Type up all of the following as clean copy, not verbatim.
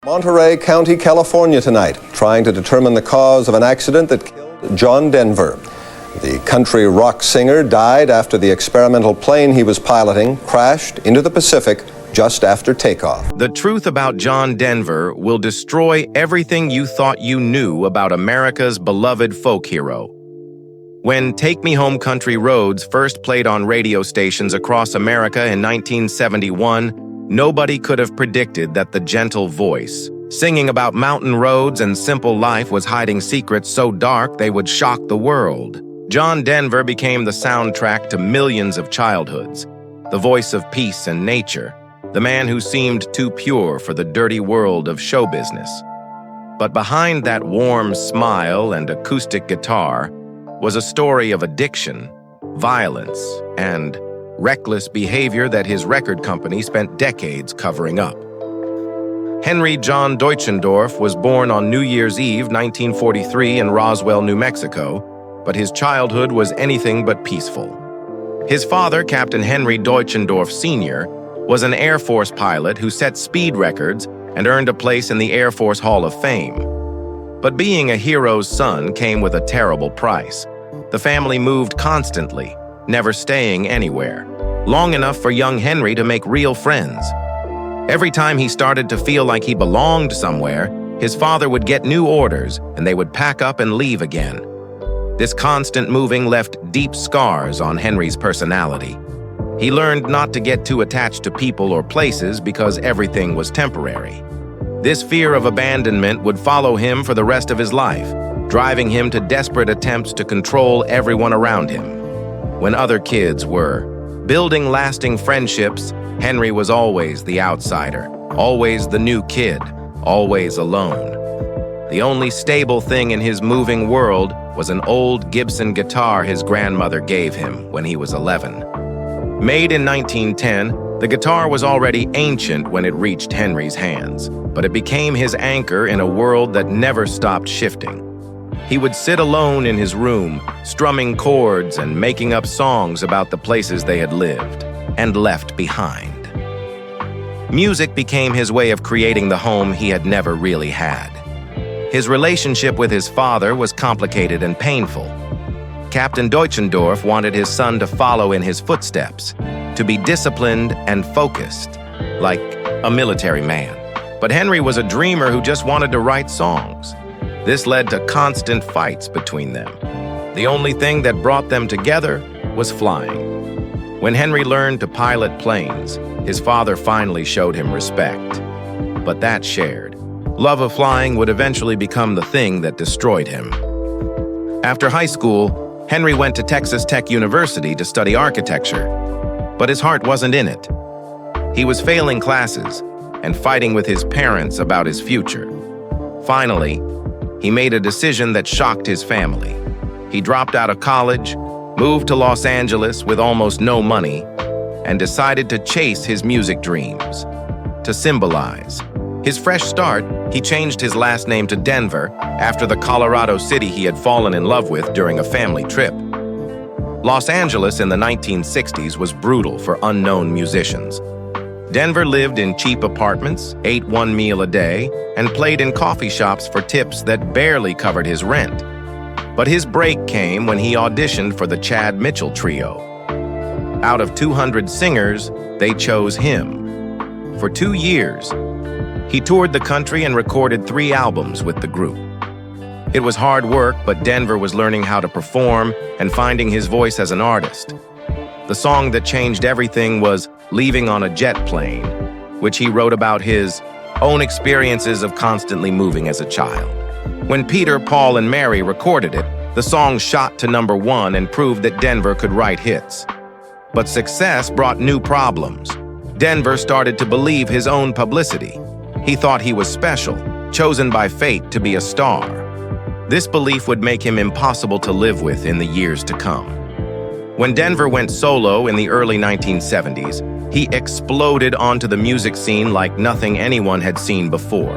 Monterey County, California tonight, trying to determine the cause of an accident that killed John Denver. The country rock singer died after the experimental plane he was piloting crashed into the Pacific just after takeoff. The truth about John Denver will destroy everything you thought you knew about America's beloved folk hero. When Take Me Home Country Roads first played on radio stations across America in 1971, nobody could have predicted that the gentle voice, singing about mountain roads and simple life, was hiding secrets so dark they would shock the world. John Denver became the soundtrack to millions of childhoods, the voice of peace and nature, the man who seemed too pure for the dirty world of show business. But behind that warm smile and acoustic guitar was a story of addiction, violence, and reckless behavior that his record company spent decades covering up. Henry John Deutschendorf was born on New Year's Eve 1943 in Roswell, New Mexico, but his childhood was anything but peaceful. His father, Captain Henry Deutschendorf Sr., was an Air Force pilot who set speed records and earned a place in the Air Force Hall of Fame. But being a hero's son came with a terrible price. The family moved constantly, never staying anywhere, long enough for young Henry to make real friends. Every time he started to feel like he belonged somewhere, his father would get new orders and they would pack up and leave again. This constant moving left deep scars on Henry's personality. He learned not to get too attached to people or places because everything was temporary. This fear of abandonment would follow him for the rest of his life, driving him to desperate attempts to control everyone around him. When other kids were building lasting friendships, Henry was always the outsider, always the new kid, always alone. The only stable thing in his moving world was an old Gibson guitar his grandmother gave him when he was 11. Made in 1910, the guitar was already ancient when it reached Henry's hands, but it became his anchor in a world that never stopped shifting. He would sit alone in his room, strumming chords and making up songs about the places they had lived and left behind. Music became his way of creating the home he had never really had. His relationship with his father was complicated and painful. Captain Deutschendorf wanted his son to follow in his footsteps, to be disciplined and focused, like a military man. But Henry was a dreamer who just wanted to write songs. This led to constant fights between them. The only thing that brought them together was flying. When Henry learned to pilot planes, his father finally showed him respect. But that shared love of flying would eventually become the thing that destroyed him. After high school, Henry went to Texas Tech University to study architecture, but his heart wasn't in it. He was failing classes and fighting with his parents about his future. Finally, he made a decision that shocked his family. He dropped out of college, moved to Los Angeles with almost no money, and decided to chase his music dreams. To symbolize his fresh start, he changed his last name to Denver after the Colorado city he had fallen in love with during a family trip. Los Angeles in the 1960s was brutal for unknown musicians. Denver lived in cheap apartments, ate one meal a day, and played in coffee shops for tips that barely covered his rent. But his break came when he auditioned for the Chad Mitchell Trio. Out of 200 singers, they chose him. For 2 years, he toured the country and recorded 3 albums with the group. It was hard work, but Denver was learning how to perform and finding his voice as an artist. The song that changed everything was Leaving on a Jet Plane, which he wrote about his own experiences of constantly moving as a child. When Peter, Paul, and Mary recorded it, the song shot to #1 and proved that Denver could write hits. But success brought new problems. Denver started to believe his own publicity. He thought he was special, chosen by fate to be a star. This belief would make him impossible to live with in the years to come. When Denver went solo in the early 1970s, he exploded onto the music scene like nothing anyone had seen before.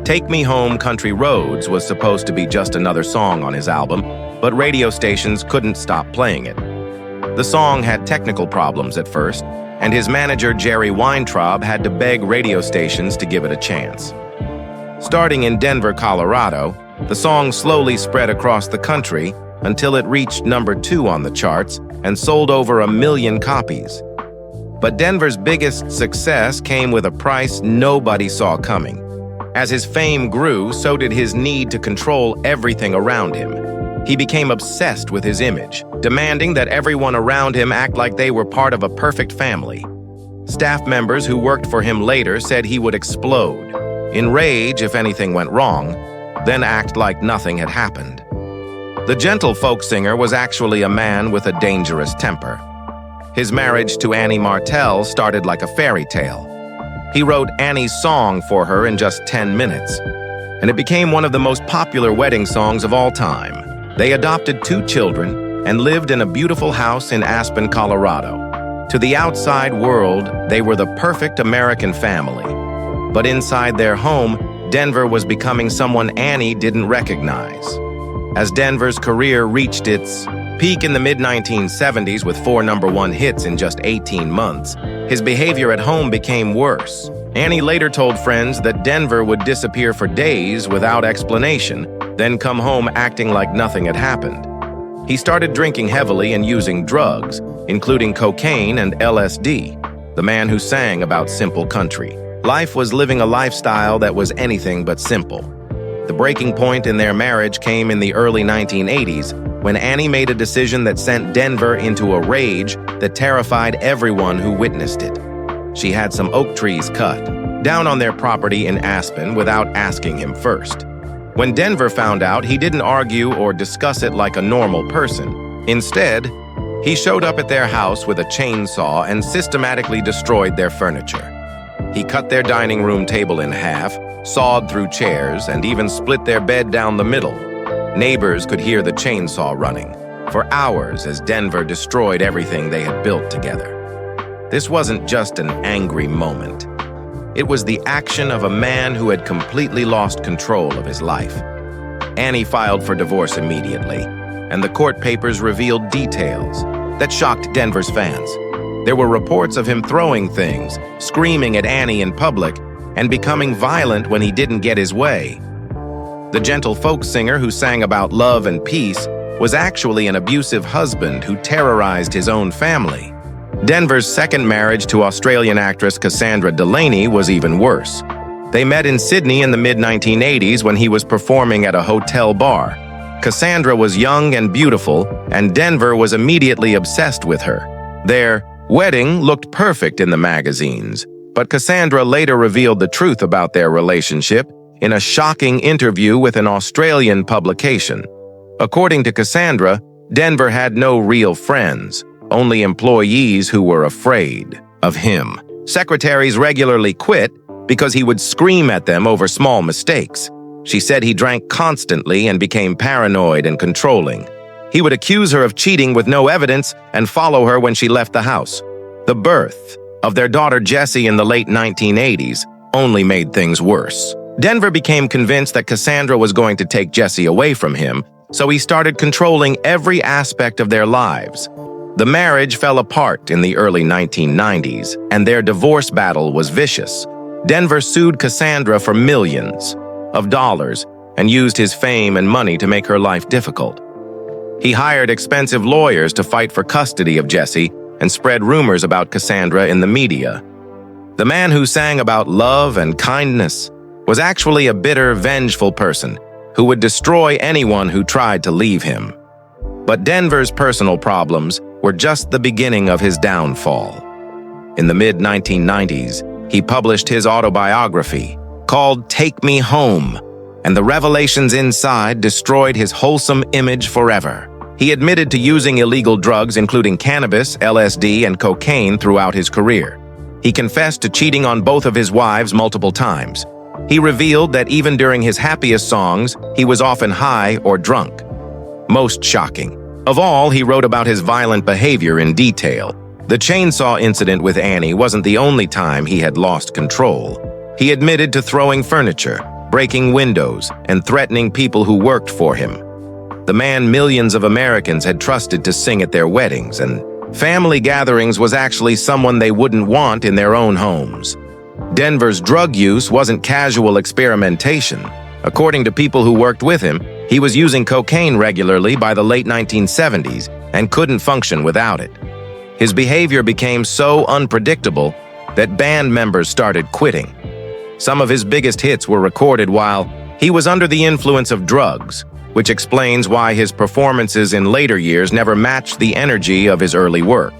Take Me Home Country Roads was supposed to be just another song on his album, but radio stations couldn't stop playing it. The song had technical problems at first, and his manager Jerry Weintraub had to beg radio stations to give it a chance. Starting in Denver, Colorado, the song slowly spread across the country until it reached number 2 on the charts and sold over 1 million copies. But Denver's biggest success came with a price nobody saw coming. As his fame grew, so did his need to control everything around him. He became obsessed with his image, demanding that everyone around him act like they were part of a perfect family. Staff members who worked for him later said he would explode, enrage if anything went wrong, then act like nothing had happened. The gentle folk singer was actually a man with a dangerous temper. His marriage to Annie Martell started like a fairy tale. He wrote Annie's song for her in just 10 minutes, and it became one of the most popular wedding songs of all time. They adopted 2 children and lived in a beautiful house in Aspen, Colorado. To the outside world, they were the perfect American family. But inside their home, Denver was becoming someone Annie didn't recognize. As Denver's career reached its peak in the mid-1970s with 4 #1 hits in just 18 months, his behavior at home became worse. Annie later told friends that Denver would disappear for days without explanation, then come home acting like nothing had happened. He started drinking heavily and using drugs, including cocaine and LSD, the man who sang about simple country. Life was living a lifestyle that was anything but simple. The breaking point in their marriage came in the early 1980s, when Annie made a decision that sent Denver into a rage that terrified everyone who witnessed it. She had some oak trees cut down on their property in Aspen without asking him first. When Denver found out, he didn't argue or discuss it like a normal person. Instead, he showed up at their house with a chainsaw and systematically destroyed their furniture. He cut their dining room table in half, sawed through chairs, and even split their bed down the middle. Neighbors could hear the chainsaw running for hours as Denver destroyed everything they had built together. This wasn't just an angry moment. It was the action of a man who had completely lost control of his life. Annie filed for divorce immediately, and the court papers revealed details that shocked Denver's fans. There were reports of him throwing things, screaming at Annie in public, and becoming violent when he didn't get his way. The gentle folk singer who sang about love and peace was actually an abusive husband who terrorized his own family. Denver's second marriage to Australian actress Cassandra Delaney was even worse. They met in Sydney in the mid-1980s when he was performing at a hotel bar. Cassandra was young and beautiful, and Denver was immediately obsessed with her. Their wedding looked perfect in the magazines, but Cassandra later revealed the truth about their relationship in a shocking interview with an Australian publication. According to Cassandra, Denver had no real friends, only employees who were afraid of him. Secretaries regularly quit because he would scream at them over small mistakes. She said he drank constantly and became paranoid and controlling. He would accuse her of cheating with no evidence and follow her when she left the house. The birth of their daughter Jessie in the late 1980s only made things worse. Denver became convinced that Cassandra was going to take Jessie away from him, so he started controlling every aspect of their lives. The marriage fell apart in the early 1990s, and their divorce battle was vicious. Denver sued Cassandra for millions of dollars and used his fame and money to make her life difficult. He hired expensive lawyers to fight for custody of Jessie and spread rumors about Cassandra in the media. The man who sang about love and kindness was actually a bitter, vengeful person who would destroy anyone who tried to leave him. But Denver's personal problems were just the beginning of his downfall. In the mid-1990s, he published his autobiography called Take Me Home, and the revelations inside destroyed his wholesome image forever. He admitted to using illegal drugs, including cannabis, LSD, and cocaine throughout his career. He confessed to cheating on both of his wives multiple times. He revealed that even during his happiest songs, he was often high or drunk. Most shocking of all, he wrote about his violent behavior in detail. The chainsaw incident with Annie wasn't the only time he had lost control. He admitted to throwing furniture, breaking windows, and threatening people who worked for him. The man millions of Americans had trusted to sing at their weddings, and Family gatherings was actually someone they wouldn't want in their own homes. Denver's drug use wasn't casual experimentation. According to people who worked with him, he was using cocaine regularly by the late 1970s and couldn't function without it. His behavior became so unpredictable that band members started quitting. Some of his biggest hits were recorded while he was under the influence of drugs, which explains why his performances in later years never matched the energy of his early work.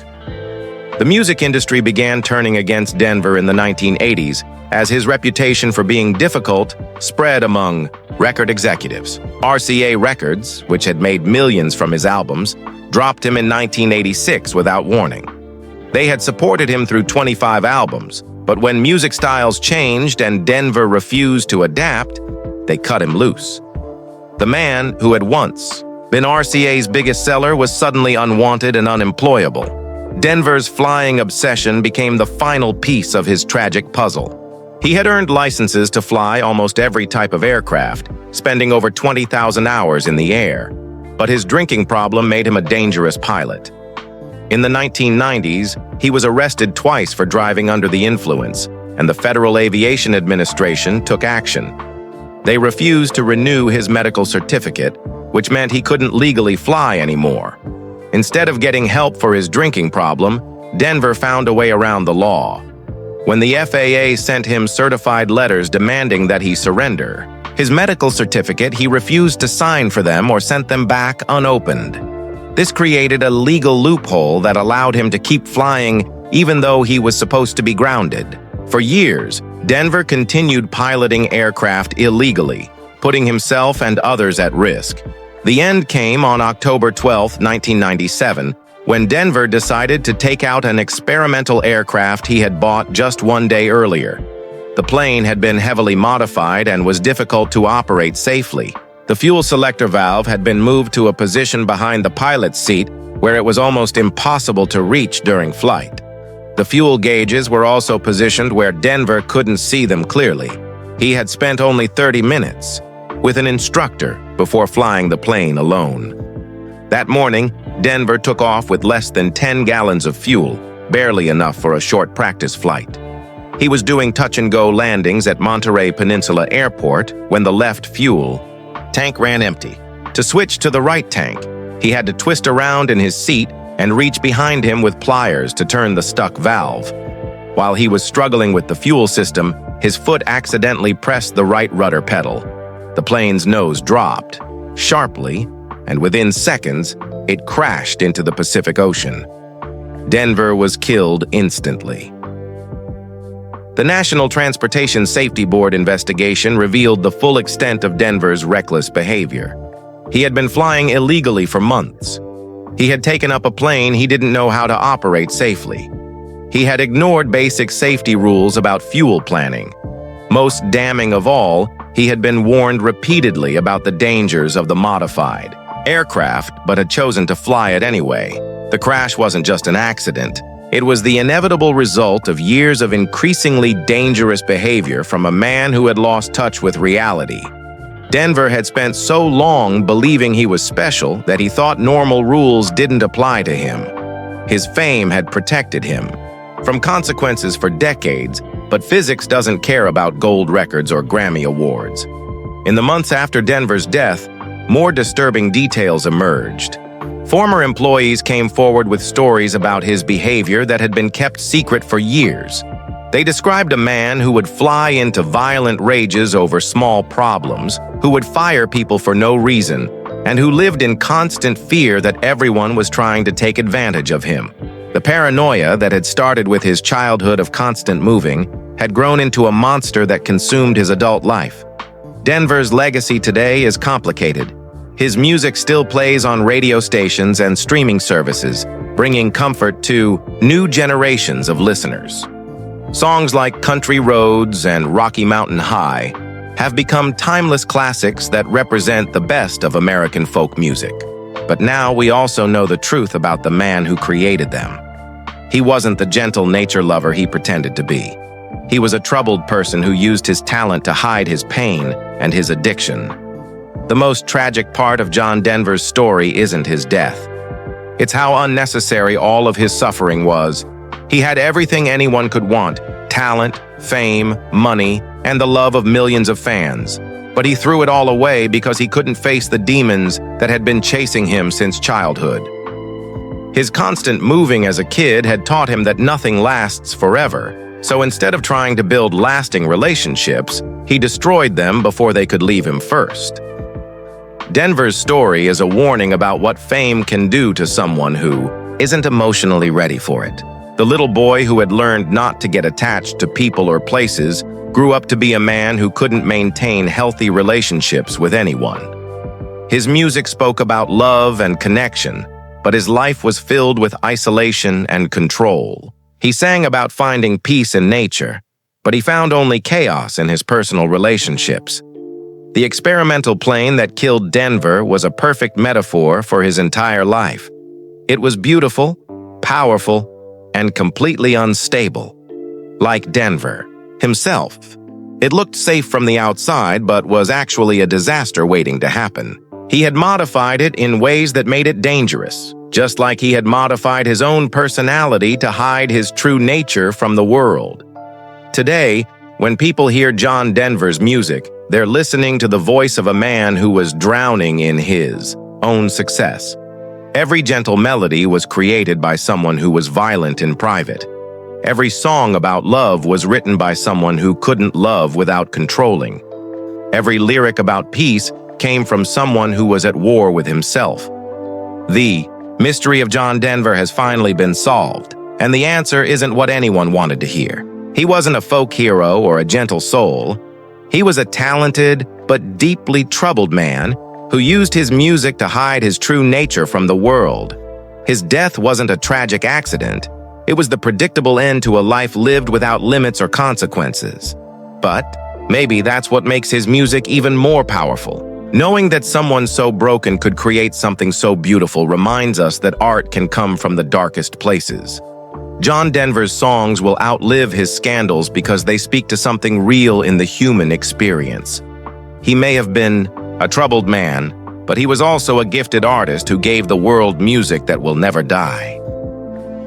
The music industry began turning against Denver in the 1980s as his reputation for being difficult spread among record executives. RCA Records, which had made millions from his albums, dropped him in 1986 without warning. They had supported him through 25 albums, but when music styles changed and Denver refused to adapt, they cut him loose. The man who had once been RCA's biggest seller was suddenly unwanted and unemployable. Denver's flying obsession became the final piece of his tragic puzzle. He had earned licenses to fly almost every type of aircraft, spending over 20,000 hours in the air. But his drinking problem made him a dangerous pilot. In the 1990s, he was arrested twice for driving under the influence, and the Federal Aviation Administration took action. They refused to renew his medical certificate, which meant he couldn't legally fly anymore. Instead of getting help for his drinking problem, Denver found a way around the law. When the FAA sent him certified letters demanding that he surrender his medical certificate, he refused to sign for them or sent them back unopened. This created a legal loophole that allowed him to keep flying even though he was supposed to be grounded. For years, Denver continued piloting aircraft illegally, putting himself and others at risk. The end came on October 12, 1997, when Denver decided to take out an experimental aircraft he had bought just one day earlier. The plane had been heavily modified and was difficult to operate safely. The fuel selector valve had been moved to a position behind the pilot's seat where it was almost impossible to reach during flight. The fuel gauges were also positioned where Denver couldn't see them clearly. He had spent only 30 minutes with an instructor before flying the plane alone. That morning, Denver took off with less than 10 gallons of fuel, barely enough for a short practice flight. He was doing touch-and-go landings at Monterey Peninsula Airport when the left fuel tank ran empty. To switch to the right tank, he had to twist around in his seat and reach behind him with pliers to turn the stuck valve. While he was struggling with the fuel system, his foot accidentally pressed the right rudder pedal. The plane's nose dropped sharply, and within seconds, it crashed into the Pacific Ocean. Denver was killed instantly. The National Transportation Safety Board investigation revealed the full extent of Denver's reckless behavior. He had been flying illegally for months. He had taken up a plane he didn't know how to operate safely. He had ignored basic safety rules about fuel planning. Most damning of all, he had been warned repeatedly about the dangers of the modified aircraft, but had chosen to fly it anyway. The crash wasn't just an accident. It was the inevitable result of years of increasingly dangerous behavior from a man who had lost touch with reality. Denver had spent so long believing he was special that he thought normal rules didn't apply to him. His fame had protected him from consequences for decades, but physics doesn't care about gold records or Grammy awards. In the months after Denver's death, more disturbing details emerged. Former employees came forward with stories about his behavior that had been kept secret for years. They described a man who would fly into violent rages over small problems, who would fire people for no reason, and who lived in constant fear that everyone was trying to take advantage of him. The paranoia that had started with his childhood of constant moving had grown into a monster that consumed his adult life. Denver's legacy today is complicated. His music still plays on radio stations and streaming services, bringing comfort to new generations of listeners. Songs like Country Roads and Rocky Mountain High have become timeless classics that represent the best of American folk music. But now we also know the truth about the man who created them. He wasn't the gentle nature lover he pretended to be. He was a troubled person who used his talent to hide his pain and his addiction. The most tragic part of John Denver's story isn't his death. It's how unnecessary all of his suffering was. He had everything anyone could want: talent, fame, money, and the love of millions of fans. But he threw it all away because he couldn't face the demons that had been chasing him since childhood. His constant moving as a kid had taught him that nothing lasts forever, so instead of trying to build lasting relationships, he destroyed them before they could leave him first. Denver's story is a warning about what fame can do to someone who isn't emotionally ready for it. The little boy who had learned not to get attached to people or places grew up to be a man who couldn't maintain healthy relationships with anyone. His music spoke about love and connection, but his life was filled with isolation and control. He sang about finding peace in nature, but he found only chaos in his personal relationships. The experimental plane that killed Denver was a perfect metaphor for his entire life. It was beautiful, powerful, and completely unstable. Like Denver himself. It looked safe from the outside, but was actually a disaster waiting to happen. He had modified it in ways that made it dangerous, just like he had modified his own personality to hide his true nature from the world. Today, when people hear John Denver's music, they're listening to the voice of a man who was drowning in his own success. Every gentle melody was created by someone who was violent in private. Every song about love was written by someone who couldn't love without controlling. Every lyric about peace came from someone who was at war with himself. The mystery of John Denver has finally been solved, and the answer isn't what anyone wanted to hear. He wasn't a folk hero or a gentle soul. He was a talented but deeply troubled man who used his music to hide his true nature from the world. His death wasn't a tragic accident. It was the predictable end to a life lived without limits or consequences. But maybe that's what makes his music even more powerful. Knowing that someone so broken could create something so beautiful reminds us that art can come from the darkest places. John Denver's songs will outlive his scandals because they speak to something real in the human experience. He may have been a troubled man, but he was also a gifted artist who gave the world music that will never die.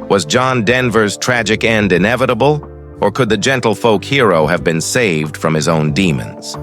Was John Denver's tragic end inevitable, or could the gentle folk hero have been saved from his own demons?